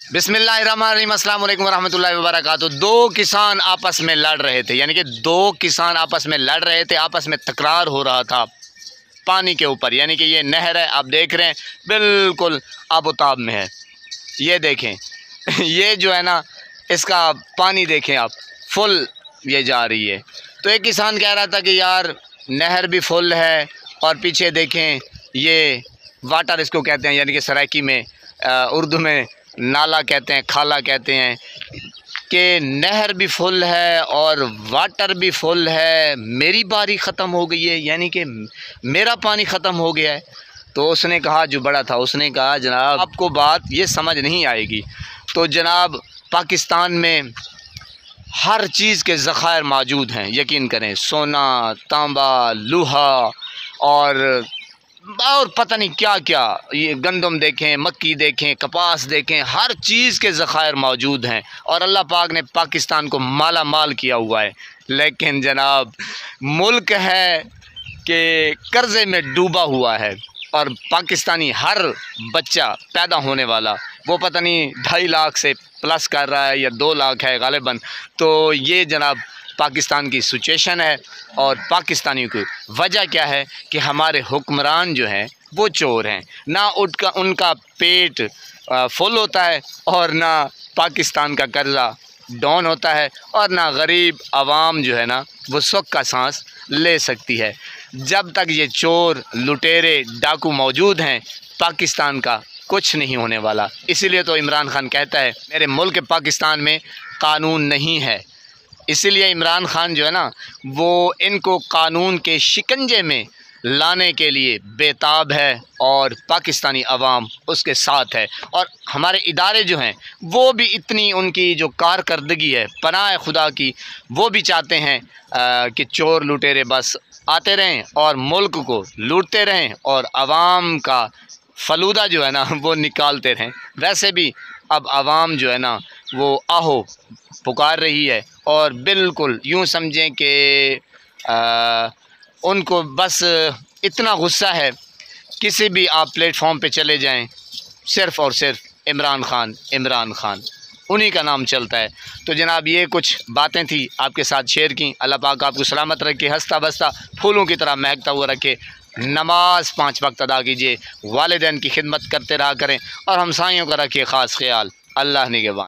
बिस्मिल्लाहिर्रहमानिर्रहीम, अस्सलाम वालेकुम वरहमतुल्लाहि वबरकातुहू। दो किसान आपस में लड़ रहे थे, यानी कि दो किसान आपस में लड़ रहे थे, आपस में तकरार हो रहा था पानी के ऊपर। यानी कि ये नहर है, आप देख रहे हैं बिल्कुल आबोताब में है। ये देखें ये जो है ना, इसका पानी देखें आप, फुल ये जा रही है। तो एक किसान कह रहा था कि यार नहर भी फुल है और पीछे देखें ये वाटर इसको कहते हैं, यानी कि सराइकी में उर्दू में नाला कहते हैं, खाला कहते हैं, कि नहर भी फुल है और वाटर भी फुल है, मेरी बारी ख़त्म हो गई है, यानी कि मेरा पानी ख़त्म हो गया है। तो उसने कहा, जो बड़ा था उसने कहा, जनाब आपको बात ये समझ नहीं आएगी। तो जनाब पाकिस्तान में हर चीज़ के ज़खायर मौजूद हैं, यकीन करें, सोना, तांबा, लोहा और पता नहीं क्या क्या, ये गंदम देखें, मक्की देखें, कपास देखें, हर चीज़ के ज़खायर मौजूद हैं और अल्लाह पाक ने पाकिस्तान को माला माल किया हुआ है। लेकिन जनाब मुल्क है कि कर्ज़े में डूबा हुआ है और पाकिस्तानी हर बच्चा पैदा होने वाला वो पता नहीं 2.5 लाख से प्लस कर रहा है या 2 लाख है गालिबन। तो ये जनाब पाकिस्तान की सिचुएशन है और पाकिस्तानियों की वजह क्या है कि हमारे हुक्मरान जो हैं वो चोर हैं। ना उनका पेट फुल होता है और ना पाकिस्तान का कर्ज़ा डाउन होता है और ना गरीब आवाम जो है ना वो सुख का सांस ले सकती है। जब तक ये चोर, लुटेरे, डाकू मौजूद हैं, पाकिस्तान का कुछ नहीं होने वाला। इसीलिए तो इमरान खान कहता है मेरे मुल्क पाकिस्तान में कानून नहीं है। इसीलिए इमरान खान जो है ना वो इनको कानून के शिकंजे में लाने के लिए बेताब है और पाकिस्तानी अवाम उसके साथ है। और हमारे इदारे जो हैं वो भी इतनी उनकी जो कारकर्दगी है पनाह खुदा की, वो भी चाहते हैं कि चोर लुटेरे बस आते रहें और मुल्क को लूटते रहें और अवाम का फलूदा जो है ना वो निकालते रहें। वैसे भी अब अवाम जो है ना वो आहो पुकार रही है और बिल्कुल यूँ समझें कि उनको बस इतना गुस्सा है, किसी भी आप प्लेटफॉर्म पे चले जाएं सिर्फ़ और सिर्फ इमरान खान उन्हीं का नाम चलता है। तो जनाब ये कुछ बातें थी आपके साथ शेयर की। अल्लाह पाक आपको सलामत रखे, हंसता बसता फूलों की तरह महकता हुआ रखे। नमाज 5 वक्त अदा कीजिए, वालिदैन की खिदमत करते रहा करें और हमसायों का रखिए ख़ास ख्याल। अल्लाह निगहबान।